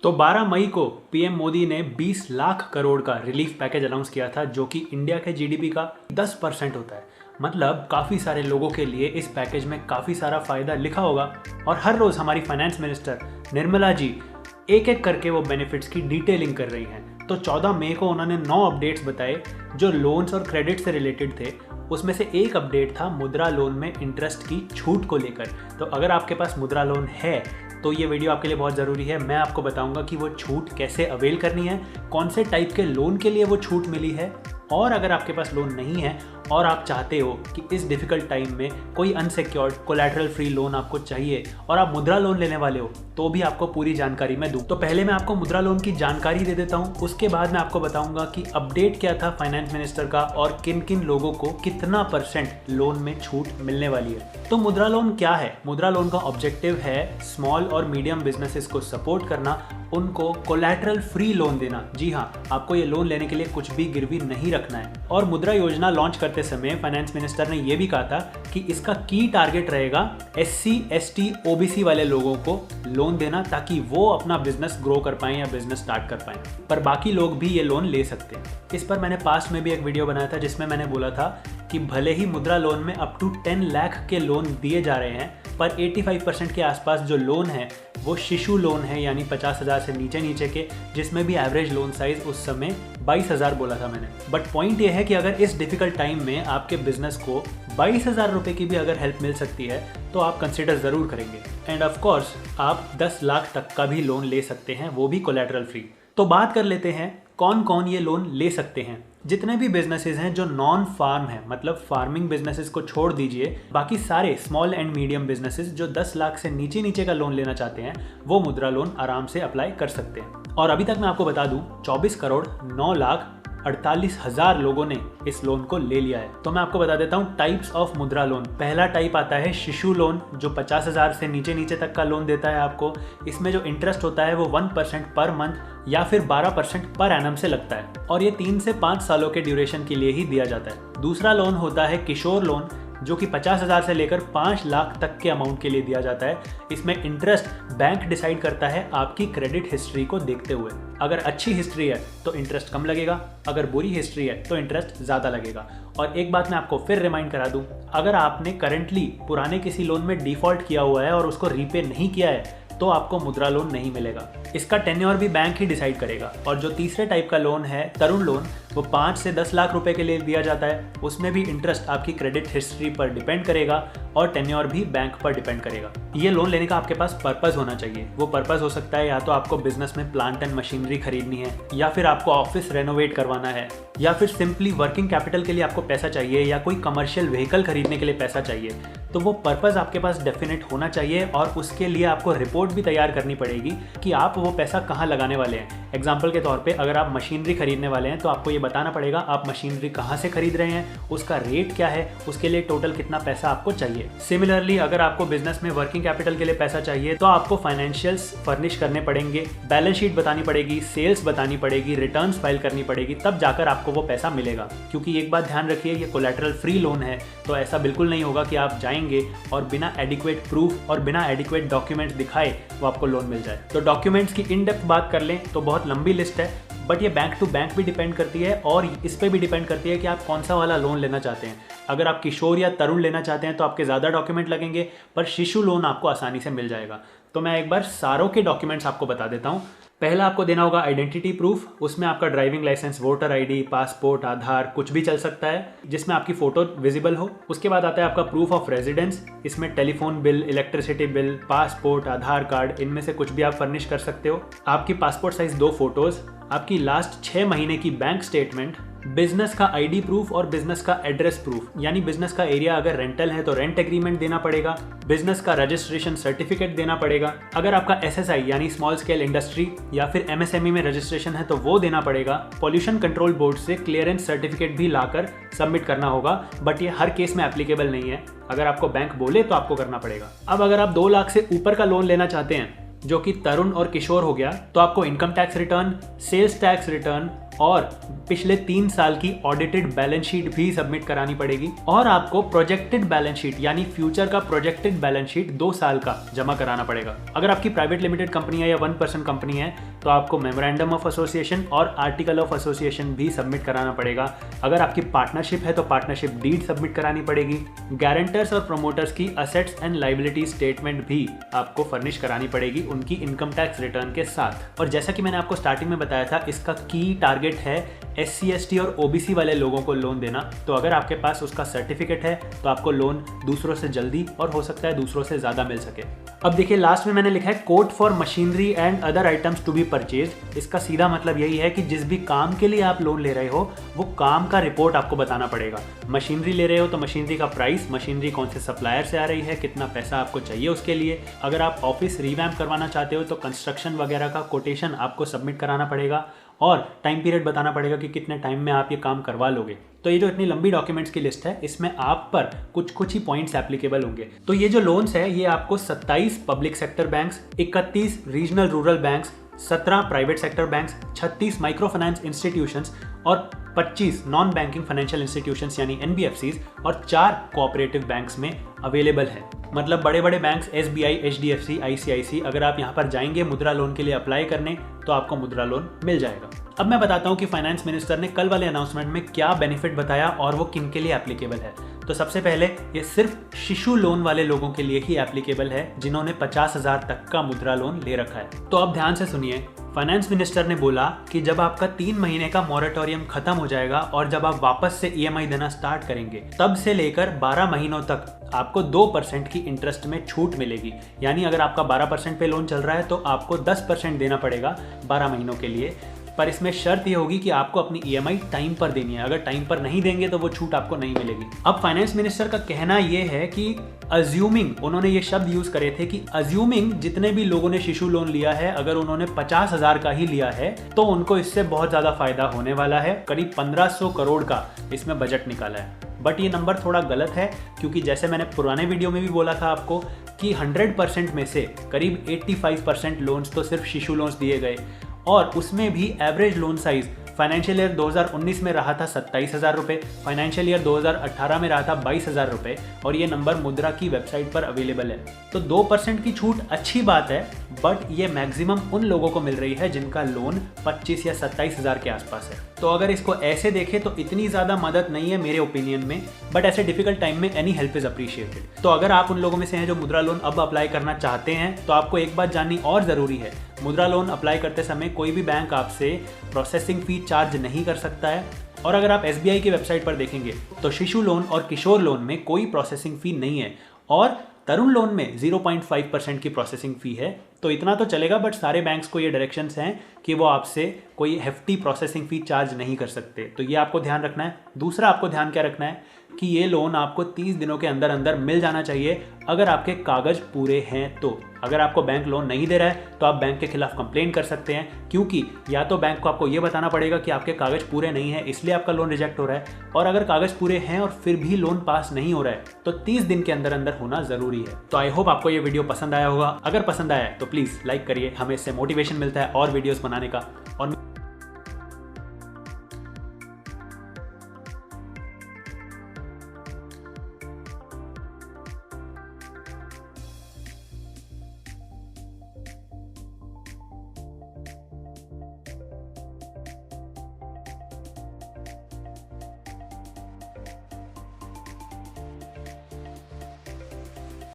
तो 12 मई को पीएम मोदी ने 20 लाख करोड़ का रिलीफ पैकेज अनाउंस किया था, जो कि इंडिया के जीडीपी का 10% होता है। मतलब काफ़ी सारे लोगों के लिए इस पैकेज में काफ़ी सारा फायदा लिखा होगा। और हर रोज़ हमारी फाइनेंस मिनिस्टर निर्मला जी एक एक करके वो बेनिफिट्स की डिटेलिंग कर रही हैं। तो 14 मई को उन्होंने 9 अपडेट्स बताए जो लोन्स और क्रेडिट से रिलेटेड थे। उसमें से एक अपडेट था मुद्रा लोन में इंटरेस्ट की छूट को लेकर। तो अगर आपके पास मुद्रा लोन है तो ये वीडियो आपके लिए बहुत ज़रूरी है। मैं आपको बताऊंगा कि वो छूट कैसे अवेल करनी है, कौन से टाइप के लोन के लिए वो छूट मिली है, और अगर आपके पास लोन नहीं है और आप चाहते हो कि इस डिफ़िकल्ट टाइम में कोई अनसिक्योर्ड कोलैटरल फ्री लोन आपको चाहिए और आप मुद्रा लोन लेने वाले हो, तो भी आपको पूरी जानकारी मैं दूँ। तो पहले मैं आपको मुद्रा लोन की जानकारी दे देता हूँ, उसके बाद मैं आपको बताऊँगा कि अपडेट क्या था फाइनेंस मिनिस्टर का और किन किन लोगों को कितना % लोन में छूट मिलने वाली है। तो मुद्रा लोन क्या है? मुद्रा लोन का ऑब्जेक्टिव है स्मॉल और मीडियम बिजनेसेस को सपोर्ट करना, उनको कोलैटरल फ्री लोन देना। जी हाँ, आपको ये लोन लेने के लिए कुछ भी गिरवी नहीं रखना है। और मुद्रा योजना लॉन्च करते समय फाइनेंस मिनिस्टर ने यह भी कहा था कि इसका की टारगेट रहेगा SC, ST, OBC वाले लोगों को लोन देना, ताकि वो अपना बिजनेस ग्रो कर पाएं या बिजनेस स्टार्ट कर पाएं। पर बाकी लोग भी ये लोन ले सकते हैं। इस पर मैंने पास्ट में भी एक वीडियो बनाया था जिसमें मैंने बोला था कि भले ही मुद्रा लोन में अप टू 10 लाख के लोन दिए जा रहे हैं, पर 85% के आसपास जो लोन है वो शिशु लोन है, यानी 50,000 से नीचे के, जिसमें भी एवरेज लोन साइज उस समय 22,000 बोला था मैंने। बट पॉइंट ये है कि अगर इस डिफिकल्ट टाइम में आपके बिजनेस को 22,000 रुपये की भी अगर हेल्प मिल सकती है तो आप कंसिडर ज़रूर करेंगे। एंड ऑफ कोर्स आप 10 लाख तक का भी लोन ले सकते हैं, वो भी कोलैटरल फ्री। तो बात कर लेते हैं कौन कौन ये लोन ले सकते हैं। जितने भी बिजनेसेस हैं जो नॉन फार्म हैं, मतलब फार्मिंग बिजनेसेस को छोड़ दीजिए, बाकी सारे स्मॉल एंड मीडियम बिजनेसेस जो 10 लाख से नीचे का लोन लेना चाहते हैं, वो मुद्रा लोन आराम से अप्लाई कर सकते हैं। और अभी तक मैं आपको बता दूं 24 करोड़ 9 लाख 48,000 लोगों ने इस लोन को ले लिया है। तो मैं आपको बता देता हूँ टाइप्स ऑफ मुद्रा लोन। पहला टाइप आता है शिशु लोन, जो 50,000 से नीचे तक का लोन देता है आपको। इसमें जो इंटरेस्ट होता है वो 1% पर मंथ या फिर 12% पर एनम से लगता है, और ये 3 से 5 सालों के ड्यूरेशन के लिए ही दिया जाता है। दूसरा लोन होता है किशोर लोन, जो कि 50,000 से लेकर 5 लाख तक के अमाउंट के लिए दिया जाता है। इसमें इंटरेस्ट बैंक डिसाइड करता है आपकी क्रेडिट हिस्ट्री को देखते हुए। अगर अच्छी हिस्ट्री है तो इंटरेस्ट कम लगेगा, अगर बुरी हिस्ट्री है तो इंटरेस्ट ज़्यादा लगेगा। और एक बात मैं आपको फिर रिमाइंड करा दूं, अगर आपने करंटली पुराने किसी लोन में डिफ़ॉल्ट किया हुआ है और उसको रीपे नहीं किया है तो आपको मुद्रा लोन नहीं मिलेगा। इसका टेन्योर भी बैंक ही डिसाइड करेगा। और जो तीसरे टाइप का लोन है तरुण लोन, वो 5 से 10 लाख रुपए के लिए दिया जाता है। उसमें भी इंटरेस्ट आपकी क्रेडिट हिस्ट्री पर डिपेंड करेगा और टेन्योर भी बैंक पर डिपेंड करेगा। ये लोन लेने का आपके पास पर्पस होना चाहिए। वो पर्पस हो सकता है या तो आपको बिजनेस में प्लांट एंड मशीनरी खरीदनी है, या फिर आपको ऑफिस रेनोवेट करवाना है, या फिर सिंपली वर्किंग कैपिटल के लिए आपको पैसा चाहिए, या कोई कमर्शियल व्हीकल खरीदने के लिए पैसा चाहिए। तो वो पर्पस आपके पास डेफिनेट होना चाहिए और उसके लिए आपको रिपोर्ट भी तैयार करनी पड़ेगी कि आप वो पैसा कहाँ लगाने वाले हैं। एग्जाम्पल के तौर पे अगर आप मशीनरी खरीदने वाले हैं तो आपको ये बताना पड़ेगा आप मशीनरी कहाँ से खरीद रहे हैं, उसका रेट क्या है, उसके लिए टोटल कितना पैसा आपको चाहिए। सिमिलरली अगर आपको बिजनेस में वर्किंग कैपिटल के लिए पैसा चाहिए तो आपको फाइनेंशियल्स फर्निश करने पड़ेंगे, बैलेंस शीट बतानी पड़ेगी, सेल्स बतानी पड़ेगी, रिटर्न्स फाइल करनी पड़ेगी, तब जाकर आपको वो पैसा मिलेगा। क्योंकि एक बात ध्यान रखिए, ये कोलैटरल फ्री लोन है, तो ऐसा बिल्कुल नहीं होगा कि आप जाएंगे और बिना एडिक्वेट प्रूफ और बिना एडिक्वेट डॉक्यूमेंट्स दिखाए वो आपको लोन मिल जाए। तो डॉक्यूमेंट्स की इन डेप्थ बात कर लें तो बहुत लंबी लिस्ट है, बट ये बैंक टू बैंक भी डिपेंड करती है और इस पे भी डिपेंड करती है कि आप कौन सा वाला लोन लेना चाहते हैं। अगर आप किशोर या तरुण लेना चाहते हैं तो आपके ज़्यादा डॉक्यूमेंट लगेंगे, पर शिशु लोन आपको आसानी से मिल जाएगा। तो मैं एक बार सारों के डॉक्यूमेंट्स आपको बता देता हूँ। पहला आपको देना होगा आइडेंटिटी प्रूफ। उसमें आपका driving licence, voter ID, passport, Aadhaar, कुछ भी चल सकता है जिसमें आपकी फ़ोटो विजिबल हो। उसके बाद आता है आपका प्रूफ ऑफ रेजिडेंस। इसमें telephone bill, electricity bill, passport, Aadhaar card, इनमें से कुछ भी आप फर्निश कर सकते हो। आपकी पासपोर्ट साइज 2 फोटोज़, आपकी लास्ट 6 महीने की बैंक स्टेटमेंट, बिजनेस का ID प्रूफ और बिजनेस का एड्रेस प्रूफ, यानी बिजनेस का एरिया अगर रेंटल है तो रेंट एग्रीमेंट देना पड़ेगा, बिजनेस का रजिस्ट्रेशन सर्टिफिकेट देना पड़ेगा। अगर आपका SSI यानी स्मॉल स्केल इंडस्ट्री या फिर MSME में रजिस्ट्रेशन है तो वो देना पड़ेगा। पॉल्यूशन कंट्रोल बोर्ड से क्लियरेंस सर्टिफिकेट भी लाकर सबमिट करना होगा, बट ये हर केस में एप्लीकेबल नहीं है। अगर आपको बैंक बोले तो आपको करना पड़ेगा। अब अगर आप 2 लाख से ऊपर का लोन लेना चाहते हैं, जो कि तरुण और किशोर हो गया, तो आपको income tax return, sales tax return और पिछले 3 साल की ऑडिटेड बैलेंस शीट भी सबमिट करानी पड़ेगी और आपको प्रोजेक्टेड बैलेंस शीट यानी फ्यूचर का प्रोजेक्टेड बैलेंस शीट 2 साल का जमा कराना पड़ेगा। अगर आपकी प्राइवेट लिमिटेड कंपनी है या 1 पर्सन कंपनी है तो आपको मेमोरेंडम ऑफ एसोसिएशन और आर्टिकल ऑफ एसोसिएशन भी सबमिट कराना पड़ेगा। अगर आपकी पार्टनरशिप है तो पार्टनरशिप डीड सबमिट करानी पड़ेगी। गारंटर्स और प्रमोटर्स की असेट्स एंड लायबिलिटी स्टेटमेंट भी आपको फर्निश करानी पड़ेगी उनकी इनकम टैक्स रिटर्न के साथ। और जैसा कि मैंने आपको स्टार्टिंग में बताया था, इसका की टारगेट है SC ST और OBC वाले लोगों को लोन देना। तो अगर आपके पास उसका सर्टिफिकेट है तो आपको लोन दूसरों से जल्दी और हो सकता है दूसरों से ज़्यादा मिल सके। अब देखिए लास्ट में मैंने लिखा है quote for machinery and other items to be purchase. इसका सीधा मतलब यही है कि जिस भी काम के लिए आप लोन ले रहे हो वो काम का रिपोर्ट आपको बताना पड़ेगा। मशीनरी ले रहे हो तो मशीनरी का प्राइस, मशीनरी कौन से सप्लायर से आ रही है, कितना पैसा आपको चाहिए उसके लिए। अगर आप ऑफिस रिवैम्प करवाना चाहते हो तो कंस्ट्रक्शन वगैरह का कोटेशन आपको सबमिट कराना पड़ेगा और टाइम पीरियड बताना पड़ेगा कि कितने टाइम में आप ये काम करवा लोगे। तो ये जो इतनी लंबी डॉक्यूमेंट्स की लिस्ट है इसमें आप पर कुछ ही पॉइंट्स एप्लीकेबल होंगे। तो ये जो लोन्स है ये आपको 27 public sector banks, 31 regional rural banks, 17 private sector banks, 36 micro finance institutions और 25 नॉन बैंकिंग फाइनेंशियल इंस्टीट्यूशंस यानी NBFCs और 4 कोऑपरेटिव बैंक्स में अवेलेबल है। मतलब बड़े बड़े बैंक्स SBI, HDFC, ICICI, अगर आप यहाँ पर जाएंगे मुद्रा लोन के लिए अप्लाई करने तो आपको मुद्रा लोन मिल जाएगा। अब मैं बताता हूँ कि फाइनेंस मिनिस्टर ने कल वाले अनाउंसमेंट में क्या बेनिफिट बताया और वो किन के लिए एप्लीकेबल है। तो सबसे पहले ये सिर्फ शिशु लोन वाले लोगों के लिए ही एप्लीकेबल है जिन्होंने 50,000 तक का मुद्रा लोन ले रखा है। तो अब ध्यान से सुनिए, फाइनेंस मिनिस्टर ने बोला कि जब आपका 3 महीने का मॉरेटोरियम खत्म हो जाएगा और जब आप वापस से EMI देना स्टार्ट करेंगे तब से लेकर 12 महीनों तक आपको 2% की इंटरेस्ट में छूट मिलेगी। यानी अगर आपका 12% पे लोन चल रहा है तो आपको 10% देना पड़ेगा 12 महीनों के लिए। पर इसमें शर्त ये होगी कि आपको अपनी EMI टाइम पर देनी है। अगर टाइम पर नहीं देंगे तो वो छूट आपको नहीं मिलेगी। अब फाइनेंस मिनिस्टर का कहना ये है कि अज्यूमिंग, उन्होंने ये शब्द यूज करे थे कि अज्यूमिंग जितने भी लोगों ने शिशु लोन लिया है अगर उन्होंने 50,000 का ही लिया है तो उनको इससे बहुत ज्यादा फायदा होने वाला है। करीब 1500 करोड़ का इसमें बजट निकाला है। बट ये नंबर थोड़ा गलत है क्योंकि जैसे मैंने पुराने वीडियो में भी बोला था आपको कि 100% में से करीब 85% लोन्स तो सिर्फ शिशु लोन्स दिए गए और उसमें भी average loan size financial year 2019 में रहा था 27,000 रुपये, फाइनेंशियल ईयर 2018 में रहा था 22,000 रुपये और ये नंबर मुद्रा की वेबसाइट पर अवेलेबल है। तो 2% की छूट अच्छी बात है बट ये मैक्सिमम उन लोगों को मिल रही है जिनका लोन 25 या 27,000 के आसपास है। तो अगर इसको ऐसे देखें तो इतनी ज़्यादा मदद नहीं है मेरे ओपिनियन में, बट ऐसे डिफिकल्ट टाइम में एनी हेल्प इज़ अप्रिशिएटेड। तो अगर आप उन लोगों में से हैं जो मुद्रा लोन अब अप्लाई करना चाहते हैं तो आपको एक बात जाननी और ज़रूरी है, मुद्रा लोन अप्लाई करते समय कोई भी बैंक आपसे प्रोसेसिंग फ़ी चार्ज नहीं कर सकता है। और अगर आप SBI की वेबसाइट पर देखेंगे तो शिशु लोन और किशोर लोन में कोई प्रोसेसिंग फ़ी नहीं है और तरुण लोन में 0.5% की प्रोसेसिंग फ़ी है। तो इतना तो चलेगा बट सारे बैंक्स को ये डायरेक्शंस हैं कि वो आपसे कोई हेफ्टी प्रोसेसिंग फ़ी चार्ज नहीं कर सकते। तो ये आपको ध्यान रखना है। दूसरा आपको ध्यान क्या रखना है कि ये लोन आपको 30 दिनों के अंदर अंदर मिल जाना चाहिए अगर आपके कागज़ पूरे हैं तो। अगर आपको बैंक लोन नहीं दे रहा है तो आप बैंक के खिलाफ कंप्लेन कर सकते हैं क्योंकि या तो बैंक को आपको ये बताना पड़ेगा कि आपके कागज़ पूरे नहीं है इसलिए आपका लोन रिजेक्ट हो रहा है, और अगर कागज़ पूरे हैं और फिर भी लोन पास नहीं हो रहा है तो 30 दिन के अंदर अंदर होना ज़रूरी है। तो आई होप आपको ये वीडियो पसंद आया होगा। अगर पसंद आया तो प्लीज़ लाइक करिए, हमें इससे मोटिवेशन मिलता है और वीडियोज़ बनाने का। और